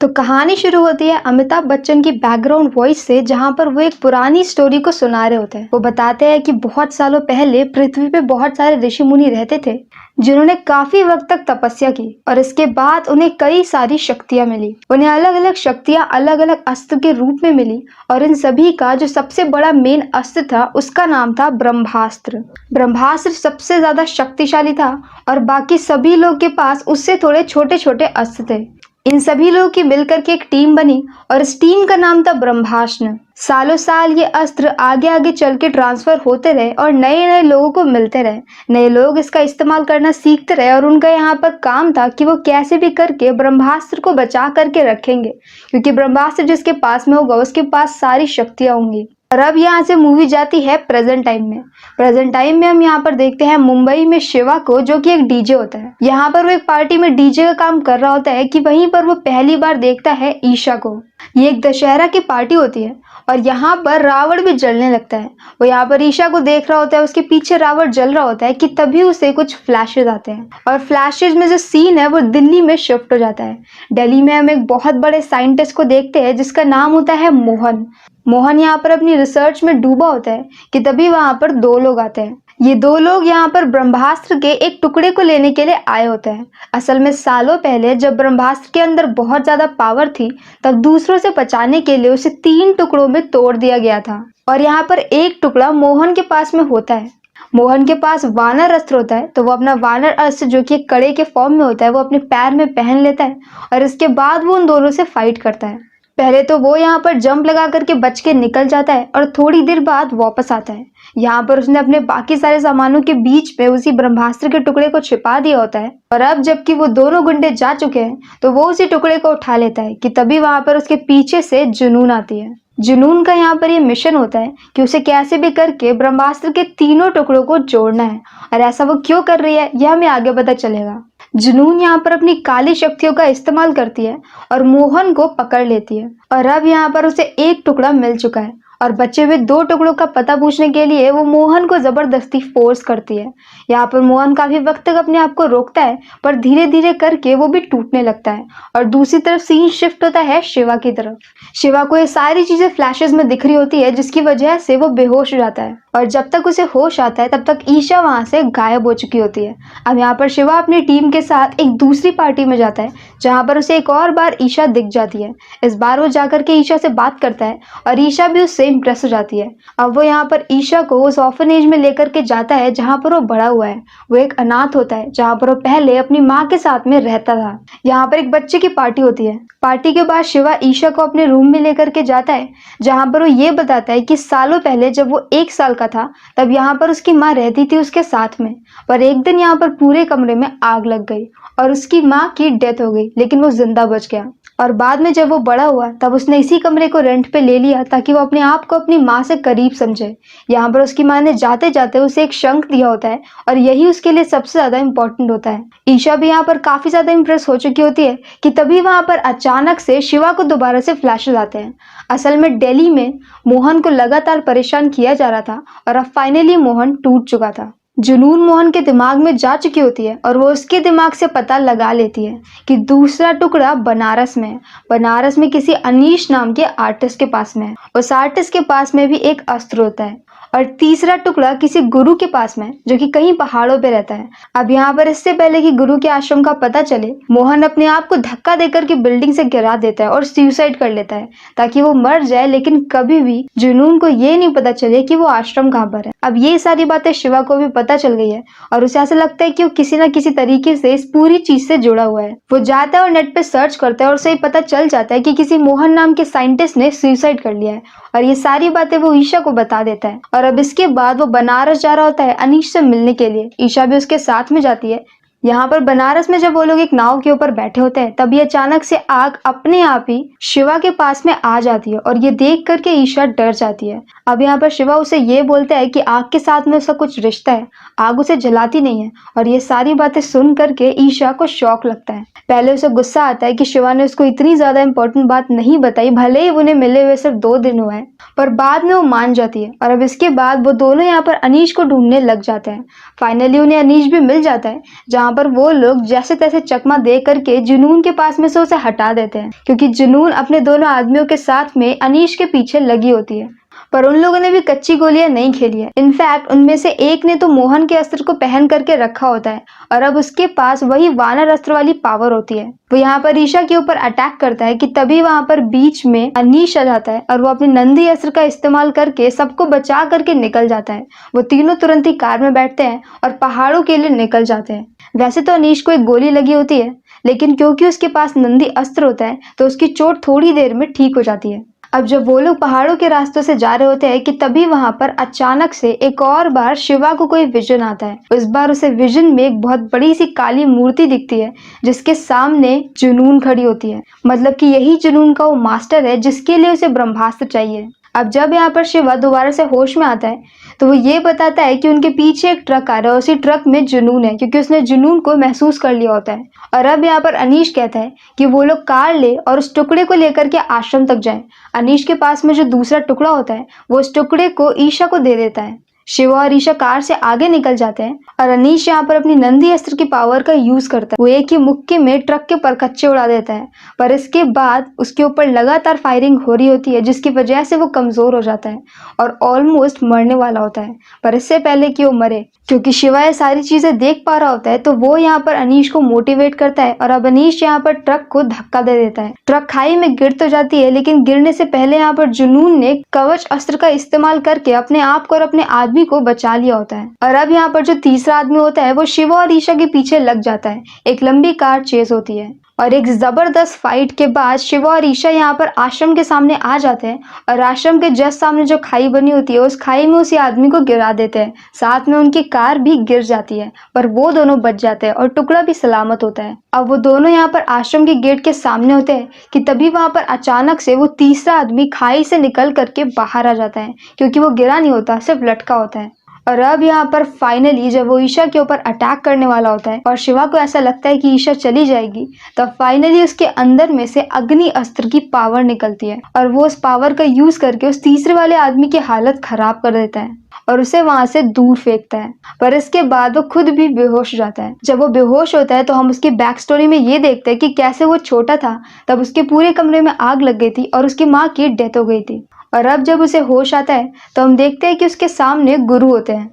तो कहानी शुरू होती है अमिताभ बच्चन की बैकग्राउंड वॉइस से, जहां पर वो एक पुरानी स्टोरी को सुना रहे होते हैं। वो बताते हैं कि बहुत सालों पहले पृथ्वी पे बहुत सारे ऋषि मुनि रहते थे, जिन्होंने काफी वक्त तक तपस्या की और इसके बाद उन्हें कई सारी शक्तियां मिली। उन्हें अलग अलग शक्तियां अलग अलग अस्त्र के रूप में मिली और इन सभी का जो सबसे बड़ा मेन अस्त्र था उसका नाम था ब्रह्मास्त्र। ब्रह्मास्त्र सबसे ज्यादा शक्तिशाली था और बाकी सभी लोग के पास उससे थोड़े छोटे छोटे अस्त्र थे। इन सभी लोगों की मिलकर के एक टीम बनी और इस टीम का नाम था ब्रह्मास्त्र। सालों साल ये अस्त्र आगे आगे चल के ट्रांसफर होते रहे और नए नए लोगों को मिलते रहे। नए लोग इसका इस्तेमाल करना सीखते रहे और उनका यहाँ पर काम था कि वो कैसे भी करके ब्रह्मास्त्र को बचा करके रखेंगे, क्योंकि ब्रह्मास्त्र जिसके पास में होगा उसके पास सारी शक्तियां होंगी। और अब यहाँ से मूवी जाती है प्रेजेंट टाइम में। प्रेजेंट टाइम में हम यहाँ पर देखते हैं मुंबई में शिवा को, जो कि एक डीजे होता है। यहाँ पर वो एक पार्टी में डीजे का काम कर रहा होता है कि वहीं पर वो पहली बार देखता है ईशा को। ये एक दशहरा की पार्टी होती है और यहाँ पर रावण भी जलने लगता है। वो यहाँ पर ईशा को देख रहा होता है, उसके पीछे रावण जल रहा होता है कि तभी उसे कुछ फ्लैशेज आते हैं और फ्लैशेज में जो सीन है वो दिल्ली में शिफ्ट हो जाता है। दिल्ली में हम एक बहुत बड़े साइंटिस्ट को देखते हैं जिसका नाम होता है मोहन। मोहन यहाँ पर अपनी रिसर्च में डूबा होता है कि तभी वहां पर दो लोग आते हैं। ये दो लोग यहाँ पर ब्रह्मास्त्र के एक टुकड़े को लेने के लिए आए होते हैं। असल में सालों पहले जब ब्रह्मास्त्र के अंदर बहुत ज्यादा पावर थी, तब दूसरों से बचाने के लिए उसे 3 टुकड़ों में तोड़ दिया गया था और यहाँ पर एक टुकड़ा मोहन के पास में होता है। मोहन के पास वानर अस्त्र होता है, तो वो अपना वानर अस्त्र जो कि एक कड़े के फॉर्म में होता है वो अपने पैर में पहन लेता है और इसके बाद वो उन दोनों से फाइट करता है। पहले तो वो यहाँ पर जंप लगा करके बच के निकल जाता है और थोड़ी देर बाद वापस आता है। यहाँ पर उसने अपने बाकी सारे सामानों के बीच में उसी ब्रह्मास्त्र के टुकड़े को छिपा दिया होता है और अब जबकि वो दोनों गुंडे जा चुके हैं तो वो उसी टुकड़े को उठा लेता है कि तभी वहां पर उसके पीछे से जुनून आती है। जुनून का यहाँ पर ये मिशन होता है कि उसे कैसे भी करके ब्रह्मास्त्र के तीनों टुकड़ों को जोड़ना है और ऐसा वो क्यों कर रही है यह हमें आगे पता चलेगा। जुनून यहाँ पर अपनी काली शक्तियों का इस्तेमाल करती है और मोहन को पकड़ लेती है और अब यहाँ पर उसे एक टुकड़ा मिल चुका है और बचे हुए 2 टुकड़ों का पता पूछने के लिए वो मोहन को जबरदस्ती फोर्स करती है। यहाँ पर मोहन काफी वक्त तक अपने आप को रोकता है पर धीरे धीरे करके वो भी टूटने लगता है और दूसरी तरफ सीन शिफ्ट होता है शिवा की तरफ। शिवा को ये सारी चीजें फ्लैशेस में दिख रही होती है जिसकी वजह से वो बेहोश हो जाता है और जब तक उसे होश आता है तब तक ईशा वहां से गायब हो चुकी होती है। अब यहाँ पर शिवा अपनी टीम के साथ एक दूसरी पार्टी में जाता है जहाँ पर उसे एक और बार ईशा दिख जाती है। इस बार वो जाकर के ईशा से बात करता है और ईशा भी उससे इम्प्रेस हो जाती है। अब वो यहाँ पर ईशा को उस ऑर्फनेज में लेकर के जाता है जहाँ पर वो बड़ा हुआ है। वो एक अनाथ होता है जहाँ पर वो पहले अपनी माँ के साथ में रहता था। यहाँ पर एक बच्चे की पार्टी होती है। पार्टी के बाद शिवा ईशा को अपने रूम में लेकर के जाता है जहाँ पर वो ये बताता है कि सालों पहले जब वो 1 साल का था तब यहाँ पर उसकी माँ रहती थी उसके साथ में, पर एक दिन यहाँ पर पूरे कमरे में आग लग गई और उसकी माँ की डेथ हो गई, लेकिन वो जिंदा बच गया। और बाद में जब वो बड़ा हुआ तब उसने इसी कमरे को रेंट पे ले लिया ताकि वो अपने आप को अपनी माँ से करीब समझे। यहाँ पर उसकी माँ ने जाते जाते उसे एक शंख दिया होता है और यही उसके लिए सबसे ज्यादा इम्पोर्टेंट होता है। ईशा भी यहाँ पर काफी ज्यादा इम्प्रेस हो चुकी होती है कि तभी वहां पर अचानक से शिवा को दोबारा से फ्लैशेस आते हैं। असल में दिल्ली में मोहन को लगातार परेशान किया जा रहा था और अब फाइनली मोहन टूट चुका था। जुनून मोहन के दिमाग में जा चुकी होती है और वो उसके दिमाग से पता लगा लेती है कि दूसरा टुकड़ा बनारस में है। बनारस में किसी अनीश नाम के आर्टिस्ट के पास में है। उस आर्टिस्ट के पास में भी एक अस्त्र होता है और तीसरा टुकड़ा किसी गुरु के पास में जो कि कहीं पहाड़ों पे रहता है। अब यहाँ पर इससे पहले कि गुरु के आश्रम का पता चले, मोहन अपने आप को धक्का देकर के बिल्डिंग से गिरा देता है और सुसाइड कर लेता है ताकि वो मर जाए, लेकिन कभी भी जुनून को ये नहीं पता चले कि वो आश्रम कहाँ पर है। अब ये सारी बातें शिवा को भी पता चल गई है और उसे ऐसा लगता है कि वो किसी न किसी तरीके से इस पूरी चीज से जुड़ा हुआ है। वो जाता है और नेट पे सर्च करता है और उसे पता चल जाता है कि किसी मोहन नाम के साइंटिस्ट ने सुसाइड कर लिया है और ये सारी बातें वो ईशा को बता देता है। और अब इसके बाद वो बनारस जा रहा होता है अनीश से मिलने के लिए। ईशा भी उसके साथ में जाती है। यहाँ पर बनारस में जब वो लोग एक नाव के ऊपर बैठे होते हैं तभी अचानक से आग अपने आप ही शिवा के पास में आ जाती है और ये देख करके ईशा डर जाती है। अब यहाँ पर शिवा उसे ये बोलता है कि आग के साथ में उसका कुछ रिश्ता है, आग उसे जलाती नहीं है। और ये सारी बातें सुन करके ईशा को शौक लगता है। पहले उसे गुस्सा आता है कि शिवा ने उसको इतनी ज्यादा इंपॉर्टेंट बात नहीं बताई, भले ही उन्हें मिले हुए सिर्फ 2 दिन हुआ है, पर बाद में वो मान जाती है और अब इसके बाद वो दोनों यहाँ पर अनीश को ढूंढने लग जाते हैं। फाइनली उन्हें अनीश भी मिल जाता है, जहाँ पर वो लोग जैसे तैसे चकमा दे करके जुनून के पास में से उसे हटा देते हैं, क्योंकि जुनून अपने दोनों आदमियों के साथ में अनीश के पीछे लगी होती है। पर उन लोगों ने भी कच्ची गोलियां नहीं खेली है। इनफैक्ट उनमें से एक ने तो मोहन के अस्त्र को पहन करके रखा होता है और अब उसके पास वही वानर अस्त्र वाली पावर होती है। वो यहाँ पर ईशा के ऊपर अटैक करता है कि तभी वहां पर बीच में अनीश आ जाता है और वो अपने नंदी अस्त्र का इस्तेमाल करके सबको बचा करके निकल जाता है। वो तीनों तुरंत ही कार में बैठते हैं और पहाड़ों के लिए निकल जाते हैं। वैसे तो अनीश को एक गोली लगी होती है, लेकिन क्योंकि उसके पास नंदी अस्त्र होता है तो उसकी चोट थोड़ी देर में ठीक हो जाती है। अब जब वो लोग पहाड़ों के रास्तों से जा रहे होते हैं कि तभी वहां पर अचानक से एक और बार शिवा को कोई विजन आता है। इस बार उसे विजन में एक बहुत बड़ी सी काली मूर्ति दिखती है, जिसके सामने जुनून खड़ी होती है। मतलब कि यही जुनून का वो मास्टर है जिसके लिए उसे ब्रह्मास्त्र चाहिए। अब जब यहाँ पर शिवा दोबारा से होश में आता है तो वो ये बताता है कि उनके पीछे एक ट्रक आ रहा है, उसी ट्रक में जुनून है, क्योंकि उसने जुनून को महसूस कर लिया होता है। और अब यहाँ पर अनीश कहता है कि वो लोग कार ले और उस टुकड़े को लेकर के आश्रम तक जाएं। अनीश के पास में जो दूसरा टुकड़ा होता है वो उस टुकड़े को ईशा को दे देता है। शिवा और ईशा कार से आगे निकल जाते हैं और अनीश यहाँ पर अपनी नंदी अस्त्र की पावर का यूज करता है। वो एक ही मुक्के में ट्रक के परखच्चे उड़ा देता है, पर इसके बाद उसके ऊपर लगातार फायरिंग हो रही होती है, जिसकी वजह से वो कमजोर हो जाता है और ऑलमोस्ट मरने वाला होता है। पर इससे पहले कि वो मरे, क्योंकि शिवा ये सारी चीजें देख पा रहा होता है, तो वो यहाँ पर अनीश को मोटिवेट करता है और अब अनीश यहाँ पर ट्रक को धक्का दे देता है। ट्रक खाई में गिर तो जाती है, लेकिन गिरने से पहले यहाँ पर जुनून ने कवच अस्त्र का इस्तेमाल करके अपने आप को और अपने आदमी को बचा लिया होता है। और अब यहाँ पर जो तीसरा आदमी होता है वो शिवा और ईशा के पीछे लग जाता है। एक लंबी कार चेस होती है और एक जबरदस्त फाइट के बाद शिवा और ईशा यहाँ पर आश्रम के सामने आ जाते हैं और आश्रम के जस्ट सामने जो खाई बनी होती है उस खाई में उसी आदमी को गिरा देते हैं। साथ में उनकी कार भी गिर जाती है, पर वो दोनों बच जाते हैं और टुकड़ा भी सलामत होता है। अब वो दोनों यहाँ पर आश्रम के गेट के सामने होते हैं कि तभी वहां पर अचानक से वो तीसरा आदमी खाई से निकल करके बाहर आ जाता है, क्योंकि वो गिरा नहीं होता, सिर्फ लटका होता है। और अब यहाँ पर फाइनली जब वो ईशा के ऊपर अटैक करने वाला होता है और शिवा को ऐसा लगता है कि ईशा चली जाएगी, तब फाइनली उसके अंदर में से अग्नि अस्त्र की पावर निकलती है और वो उस पावर का यूज करके उस तीसरे वाले आदमी की हालत खराब कर देता है और उसे वहां से दूर फेंकता है। पर इसके बाद वो खुद भी बेहोश हो जाता है। जब वो बेहोश होता है तो हम उसकी बैक स्टोरी में ये देखते हैं कि कैसे वो छोटा था तब उसके पूरे कमरे में आग लग गई थी और उसकी माँ की डेथ हो गई थी। और अब जब उसे होश आता है तो हम देखते हैं कि उसके सामने गुरु होते हैं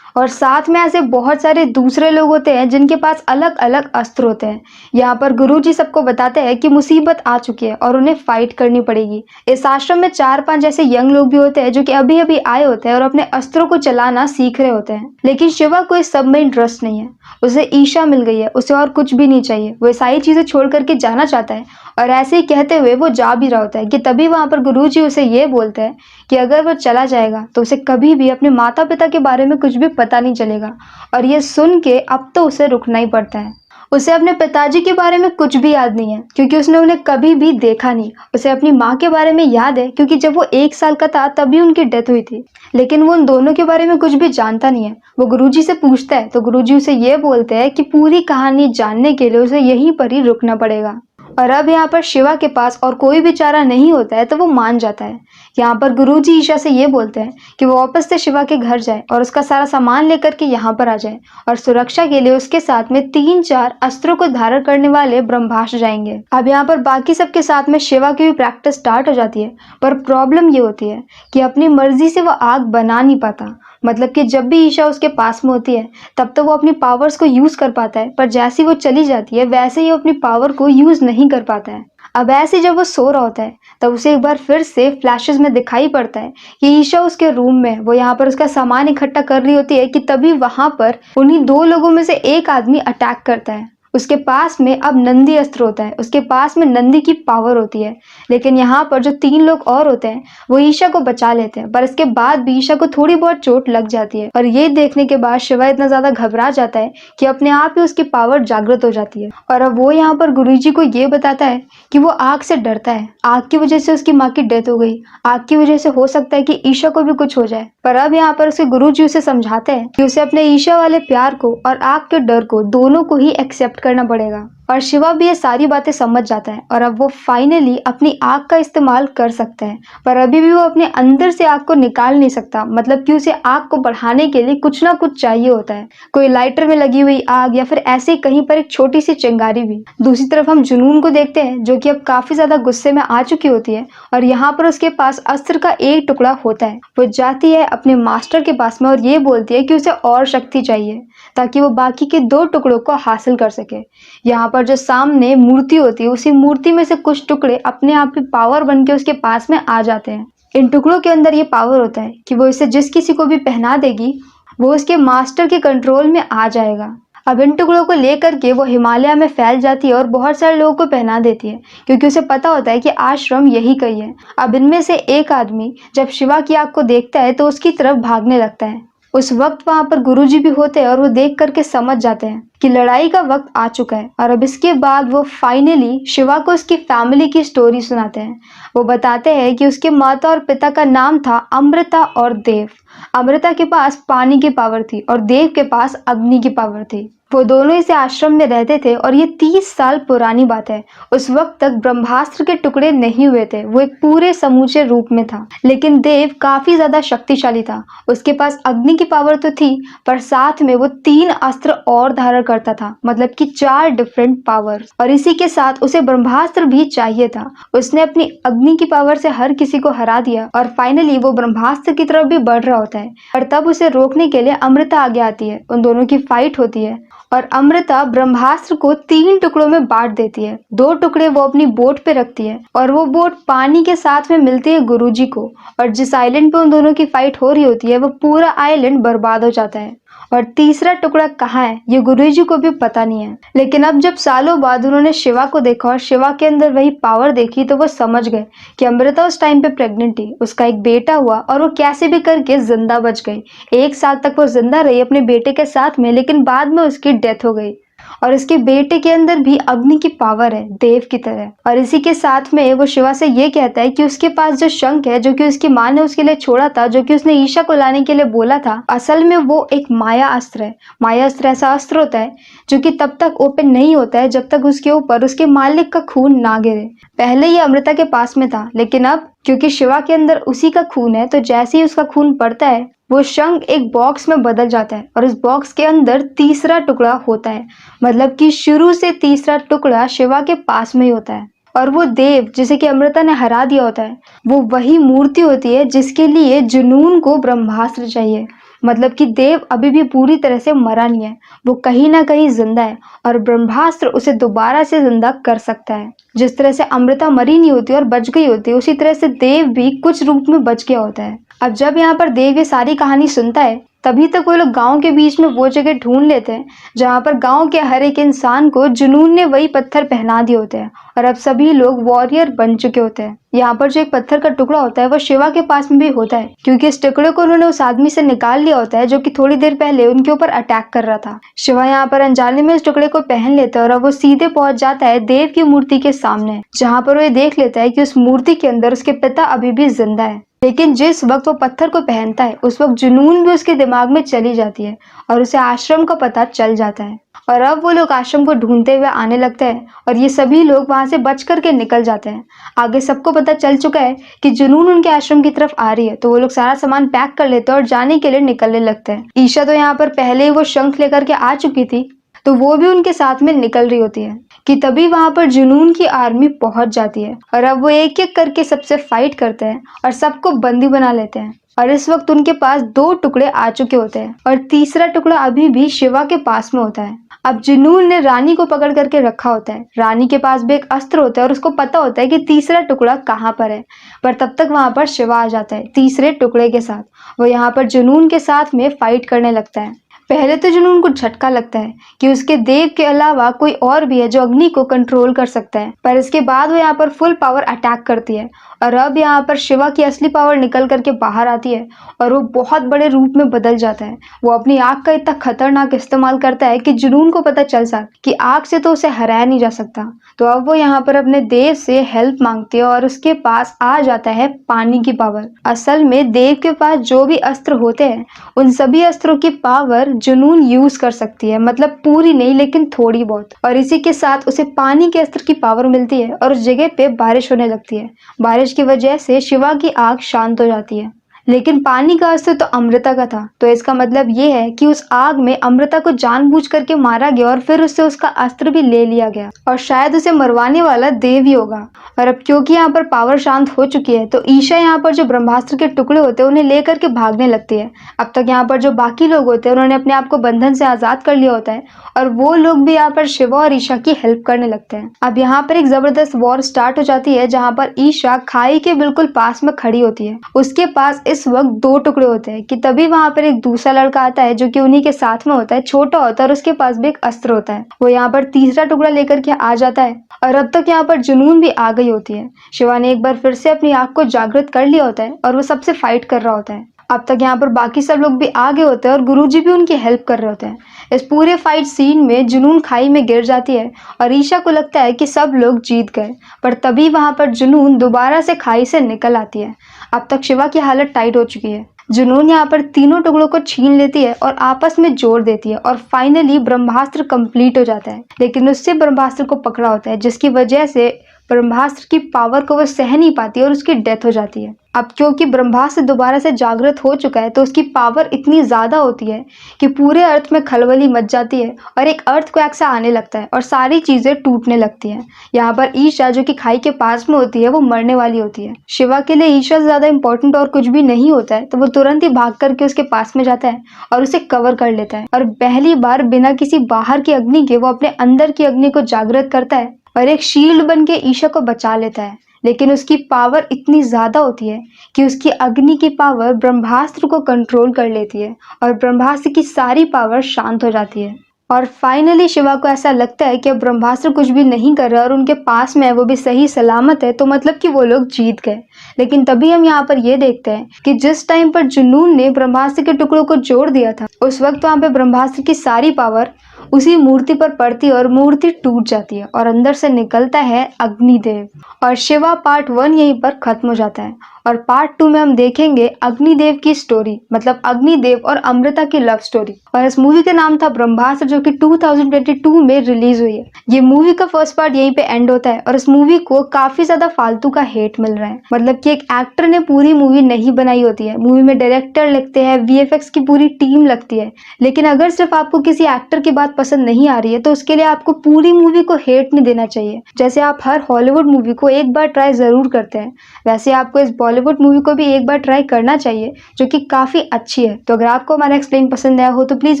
और साथ में ऐसे बहुत सारे दूसरे लोग होते हैं जिनके पास अलग अलग अस्त्र होते हैं। यहाँ पर गुरुजी सबको बताते हैं कि मुसीबत आ चुकी है और उन्हें फाइट करनी पड़ेगी। इस आश्रम में 4-5 ऐसे यंग लोग भी होते हैं जो कि अभी अभी आए होते हैं और अपने अस्त्रों को चलाना सीख रहे होते हैं। लेकिन शिवा को इस सब में इंटरेस्ट नहीं है। उसे ईशा मिल गई है, उसे और कुछ भी नहीं चाहिए। वो सारी चीजें छोड़ करके जाना चाहता है और ऐसे ही कहते हुए वो जा भी रहा होता है कि तभी वहां पर गुरुजी उसे ये बोलते हैं कि अगर वो चला जाएगा तो उसे कभी भी अपने माता पिता के बारे में कुछ भी पता नहीं चलेगा। और ये सुन के अब तो उसे रुकना ही पड़ता है। उसे अपने पिताजी के बारे में कुछ भी याद नहीं है, क्योंकि उसने उन्हें कभी भी देखा नहीं। उसे अपनी माँ के बारे में याद है, क्योंकि जब वो 1 साल का था तभी उनकी डेथ हुई थी, लेकिन वो उन दोनों के बारे में कुछ भी जानता नहीं है। वो गुरुजी से पूछता है तो गुरुजी उसे ये बोलते हैं कि पूरी कहानी जानने के लिए उसे यहीं पर ही रुकना पड़ेगा। और अब यहाँ पर शिवा के पास और कोई भी चारा नहीं होता है तो वो मान जाता है। यहाँ पर गुरुजी ईशा से ये बोलते हैं कि वो वापस से शिवा के घर जाए और उसका सारा सामान लेकर के यहाँ पर आ जाए और सुरक्षा के लिए उसके साथ में 3-4 अस्त्रों को धारण करने वाले ब्रह्मास्त्र जाएंगे। अब यहाँ पर बाकी सबके साथ में शिवा की भी प्रैक्टिस स्टार्ट हो जाती है, पर प्रॉब्लम ये होती है कि अपनी मर्जी से वो आग बना नहीं पाता। मतलब कि जब भी ईशा उसके पास में होती है तब तो वो अपनी पावर्स को यूज कर पाता है, पर जैसे ही वो चली जाती है वैसे ही वो अपनी पावर को यूज नहीं कर पाता है। अब ऐसे जब वो सो रहा होता है तब उसे एक बार फिर से फ्लैशेस में दिखाई पड़ता है कि ईशा उसके रूम में वो यहाँ पर उसका सामान इकट्ठा कर रही होती है कि तभी वहां पर उन्हीं 2 लोगों में से एक आदमी अटैक करता है। उसके पास में अब नंदी अस्त्र होता है, उसके पास में नंदी की पावर होती है। लेकिन यहाँ पर जो 3 लोग और होते हैं वो ईशा को बचा लेते हैं, पर इसके बाद भी ईशा को थोड़ी बहुत चोट लग जाती है। और ये देखने के बाद शिवा इतना ज्यादा घबरा जाता है कि अपने आप ही उसकी पावर जागृत हो जाती है। और अब वो यहाँ पर गुरुजी को ये बताता है कि वो आग से डरता है। आग की वजह से उसकी माँ की डेथ हो गई, आग की वजह से हो सकता है कि ईशा को भी कुछ हो जाए। पर अब यहाँ पर उसके गुरुजी उसे समझाते हैं कि उसे अपने ईशा वाले प्यार को और आग के डर को दोनों को ही एक्सेप्ट करना पड़ेगा। और शिवा भी ये सारी बातें समझ जाता है और अब वो फाइनली अपनी आग का इस्तेमाल कर सकता है। पर अभी भी वो अपने अंदर से आग को निकाल नहीं सकता, मतलब कि उसे आग को बढ़ाने के लिए कुछ ना कुछ चाहिए होता है, कोई लाइटर में लगी हुई आग या फिर ऐसे ही कहीं पर एक छोटी सी चिंगारी भी। दूसरी तरफ हम जुनून को देखते हैं जो कि अब काफी ज्यादा गुस्से में आ चुकी होती है और यहाँ पर उसके पास अस्त्र का एक टुकड़ा होता है। वो जाती है अपने मास्टर के पास में और ये बोलती है कि उसे और शक्ति चाहिए ताकि वो बाकी के 2 टुकड़ों को हासिल कर सके। यहाँ पर जो सामने मूर्ति होती है उसी मूर्ति में से कुछ टुकड़े अपने आप ही पावर बन के उसके पास में आ जाते हैं। इन टुकड़ों के अंदर ये पावर होता है कि वो इसे जिस किसी को भी पहना देगी वो उसके मास्टर के कंट्रोल में आ जाएगा। अब इन टुकड़ों को लेकर के वो हिमालय में फैल जाती है और बहुत सारे लोगों को पहना देती है क्योंकि उसे पता होता है कि आश्रम यही कहीं है। अब इनमें से एक आदमी जब शिवा की आग को देखता है तो उसकी तरफ भागने लगता है। उस वक्त वहां पर गुरुजी भी होते हैं और वो देख करके समझ जाते हैं कि लड़ाई का वक्त आ चुका है। और अब इसके बाद वो फाइनली शिवा को उसकी फैमिली की स्टोरी सुनाते हैं। वो बताते हैं कि उसके माता और पिता का नाम था अमृता और देव। अमृता के पास पानी की पावर थी और देव के पास अग्नि की पावर थी। वो दोनों इस आश्रम में रहते थे और ये 30 साल पुरानी बात है। उस वक्त तक ब्रह्मास्त्र के टुकड़े नहीं हुए थे, वो एक पूरे समूचे रूप में था। लेकिन देव काफी ज्यादा शक्तिशाली था। उसके पास अग्नि की पावर तो थी पर साथ में वो 3 अस्त्र और धारण करता था, मतलब कि 4 डिफरेंट पावर। और इसी के साथ उसे ब्रह्मास्त्र भी चाहिए था। उसने अपनी अग्नि की पावर से हर किसी को हरा दिया और फाइनली वो ब्रह्मास्त्र की तरफ भी बढ़ रहा होता है। और तब उसे रोकने के लिए अमृता आगे आती है। उन दोनों की फाइट होती है और अमृता ब्रह्मास्त्र को 3 टुकड़ों में बांट देती है। 2 टुकड़े वो अपनी बोट पे रखती है और वो बोट पानी के साथ में मिलती है गुरुजी को। और जिस आइलैंड पे उन दोनों की फाइट हो रही होती है वो पूरा आइलैंड बर्बाद हो जाता है। और तीसरा टुकड़ा कहाँ है ये गुरुजी को भी पता नहीं है। लेकिन अब जब सालों बाद उन्होंने शिवा को देखा और शिवा के अंदर वही पावर देखी तो वो समझ गए कि अमृता उस टाइम पे प्रेग्नेंट थी। उसका एक बेटा हुआ और वो कैसे भी करके जिंदा बच गई। 1 साल तक वो जिंदा रही अपने बेटे के साथ में, लेकिन बाद में उसकी डेथ हो गई। और उसके बेटे के अंदर भी अग्नि की पावर है देव की तरह। और इसी के साथ में वो शिवा से ये कहता है कि उसके पास जो शंख है जो कि उसकी माँ ने उसके लिए छोड़ा था, जो कि उसने ईशा को लाने के लिए बोला था, असल में वो एक माया अस्त्र है। माया अस्त्र ऐसा अस्त्र होता है जो कि तब तक ओपन नहीं होता है जब तक उसके ऊपर उसके मालिक का खून ना गिरे। पहले ये अमृता के पास में था, लेकिन अब क्योंकि शिवा के अंदर उसी का खून है तो जैसे ही उसका खून पड़ता है वो शंख एक बॉक्स में बदल जाता है और उस बॉक्स के अंदर तीसरा टुकड़ा होता है। मतलब कि शुरू से तीसरा टुकड़ा शिवा के पास में ही होता है। और वो देव जिसे कि अमृता ने हरा दिया होता है वो वही मूर्ति होती है जिसके लिए जुनून को ब्रह्मास्त्र चाहिए। मतलब कि देव अभी भी पूरी तरह से मरा नहीं है, वो कहीं ना कहीं जिंदा है और ब्रह्मास्त्र उसे दोबारा से जिंदा कर सकता है। जिस तरह से अमृता मरी नहीं होती और बच गई होती है उसी तरह से देव भी कुछ रूप में बच गया होता है। अब जब यहाँ पर देव ये सारी कहानी सुनता है तभी तक वो लोग गांव के बीच में वो जगह ढूंढ लेते हैं जहां पर गांव के हर एक इंसान को जुनून ने वही पत्थर पहना दिए होते हैं और अब सभी लोग वॉरियर बन चुके होते हैं। यहाँ पर जो एक पत्थर का टुकड़ा होता है वो शिवा के पास में भी होता है क्योंकि इस टुकड़े को उन्होंने उस आदमी से निकाल लिया होता है जो कि थोड़ी देर पहले उनके ऊपर अटैक कर रहा था। शिवा यहाँ पर अनजाने में इस टुकड़े को पहन लेता है और अब वो सीधे पहुंच जाता है देव की मूर्ति के सामने, जहाँ पर वो ये देख लेता है कि उस मूर्ति के अंदर उसके पिता अभी भी जिंदा है। लेकिन जिस वक्त वो पत्थर को पहनता है उस वक्त जुनून भी उसके दिमाग में चली जाती है और उसे आश्रम का पता चल जाता है। और अब वो लोग आश्रम को ढूंढते हुए आने लगते हैं और ये सभी लोग वहां से बच करके निकल जाते हैं। आगे सबको पता चल चुका है कि जुनून उनके आश्रम की तरफ आ रही है तो वो लोग सारा सामान पैक कर लेते हैं और जाने के लिए निकलने लगते हैं। ईशा तो यहाँ पर पहले ही वो शंख लेकर के आ चुकी थी तो वो भी उनके साथ में निकल रही होती है कि तभी वहां पर जुनून की आर्मी पहुंच जाती है और अब वो एक एक करके सबसे फाइट करते हैं और सबको बंदी बना लेते हैं। और इस वक्त उनके पास 2 टुकड़े आ चुके होते हैं और तीसरा टुकड़ा अभी भी शिवा के पास में होता है। अब जुनून ने रानी को पकड़ करके रखा होता है। रानी के पास भी एक अस्त्र होता है और उसको पता होता है कि तीसरा टुकड़ा कहाँ पर है, पर तब तक वहां पर शिवा आ जाता है तीसरे टुकड़े के साथ। वो यहाँ पर जुनून के साथ में फाइट करने लगता है। पहले तो जुनून को झटका लगता है कि उसके देव के अलावा कोई और भी है जो अग्नि को कंट्रोल कर सकता है, पर इसके बाद वो यहाँ पर फुल पावर अटैक करती है और अब यहाँ पर शिवा की असली पावर निकल करके बाहर आती है और वो बहुत बड़े रूप में बदल जाता है। वो अपनी आग का इतना खतरनाक इस्तेमाल करता है कि जुनून को पता चल सा कि आग से तो उसे हराया नहीं जा सकता। तो अब वो यहाँ पर अपने देव से हेल्प मांगती है और उसके पास आ जाता है पानी की पावर। असल में देव के पास जो भी अस्त्र होते हैं उन सभी अस्त्रों की पावर जुनून यूज कर सकती है, मतलब पूरी नहीं लेकिन थोड़ी बहुत। और इसी के साथ उसे पानी के अस्त्र की पावर मिलती है और उस जगह पे बारिश होने लगती है। बारिश की वजह से शिवा की आग शांत हो जाती है। लेकिन पानी का अस्त्र तो अमृता का था, तो इसका मतलब ये है कि उस आग में अमृता को जानबूझ करके मारा गया और फिर उससे उसका अस्त्र भी ले लिया गया और शायद उसे मरवाने वाला देव ही होगा। और अब क्योंकि यहाँ पर पावर शांत हो चुकी है तो ईशा यहाँ पर जो ब्रह्मास्त्र के टुकड़े होते हैं उन्हें लेकर के भागने लगती है। अब तक यहाँ पर जो बाकी लोग होते हैं उन्होंने अपने आप को बंधन से आजाद कर लिया होता है और वो लोग भी यहाँ पर शिवा और ईशा की हेल्प करने लगते हैं। अब यहाँ पर एक जबरदस्त वॉर स्टार्ट हो जाती है जहाँ पर ईशा खाई के बिल्कुल पास में खड़ी होती है। उसके पास इस वक्त 2 टुकड़े होते हैं कि तभी वहां पर एक दूसरा लड़का आता है जो कि उन्हीं के साथ में होता है, छोटा होता है और उसके पास भी एक अस्त्र होता है। वो यहाँ पर तीसरा टुकड़ा लेकर के आ जाता है और अब तक यहाँ पर जुनून भी आ गई होती है। शिवा ने एक बार फिर से अपनी आंख को जागृत कर लिया होता है और वो सबसे फाइट कर रहा होता है। अब तक यहाँ पर बाकी सब लोग भी आ गए होते हैं और गुरुजी भी उनकी हेल्प कर रहे होते हैं। इस पूरे फाइट सीन में जुनून खाई में गिर जाती है और ईशा को लगता है कि सब लोग जीत गए, पर तभी वहां पर जुनून दोबारा से खाई से निकल आती है। अब तक शिवा की हालत टाइट हो चुकी है। जुनून यहाँ पर तीनों टुकड़ों को छीन लेती है और आपस में जोड़ देती है और फाइनली ब्रह्मास्त्र कंप्लीट हो जाता है। लेकिन उससे ब्रह्मास्त्र को पकड़ा होता है जिसकी वजह से ब्रह्मास्त्र की पावर को वो सह नहीं पाती और उसकी डेथ हो जाती है। अब क्योंकि ब्रह्मास्त्र दोबारा से जागृत हो चुका है तो उसकी पावर इतनी ज्यादा होती है कि पूरे अर्थ में खलबली मच जाती है और एक अर्थक्वेक सा आने लगता है और सारी चीजें टूटने लगती हैं। यहाँ पर ईशा जो कि खाई के पास में होती है वो मरने वाली होती है। शिवा के लिए ईशा से ज्यादा इंपॉर्टेंट और कुछ भी नहीं होता है, तो वो तुरंत ही भाग करके उसके पास में जाता है और उसे कवर कर लेता है और पहली बार बिना किसी बाहर की अग्नि के वो अपने अंदर की अग्नि को जागृत करता है और एक शील्ड बन के ईशा को बचा लेता है। लेकिन उसकी पावर इतनी ज्यादा होती है कि उसकी अग्नि की पावर ब्रह्मास्त्र को कंट्रोल कर लेती है और ब्रह्मास्त्र की सारी पावर शांत हो जाती है। और फाइनली शिवा को ऐसा लगता है कि अब ब्रह्मास्त्र कुछ भी नहीं कर रहा और उनके पास में है, वो भी सही सलामत है, तो मतलब कि वो लोग जीत गए। लेकिन तभी हम यहाँ पर ये देखते हैं कि जिस टाइम पर जुनून ने ब्रह्मास्त्र के टुकड़ों को जोड़ दिया था उस वक्त वहां पे ब्रह्मास्त्र की सारी पावर उसी मूर्ति पर पड़ती है और मूर्ति टूट जाती है और अंदर से निकलता है अग्निदेव। और शिवा पार्ट 1 यहीं पर खत्म हो जाता है और पार्ट 2 में हम देखेंगे अग्निदेव की स्टोरी, मतलब अग्निदेव और अमृता की लव स्टोरी। और इस मूवी का नाम था ब्रह्मास्त्र जो कि 2022 में रिलीज हुई है। ये मूवी का फर्स्ट पार्ट यहीं पे एंड होता है और इस मूवी को काफी ज्यादा फालतू का हेट मिल रहा है, मतलब कि एक एक्टर ने पूरी मूवी नहीं बनाई होती है। मूवी में डायरेक्टर लगते हैं, वीएफएक्स की पूरी टीम लगती है, लेकिन अगर सिर्फ आपको किसी एक्टर की बात पसंद नहीं आ रही है तो उसके लिए आपको पूरी मूवी को हेट नहीं देना चाहिए। जैसे आप हर हॉलीवुड मूवी को एक बार ट्राई जरूर करते हैं, वैसे आपको इस बॉलीवुड मूवी को भी एक बार ट्राई करना चाहिए जो कि काफी अच्छी है। तो अगर आपको हमारा एक्सप्लेन पसंद आया हो तो प्लीज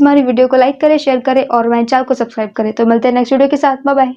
हमारी वीडियो को लाइक करें, शेयर करें और हमारे चैनल को सब्सक्राइब करें। तो मिलते हैं नेक्स्ट वीडियो के साथ। Bye bye.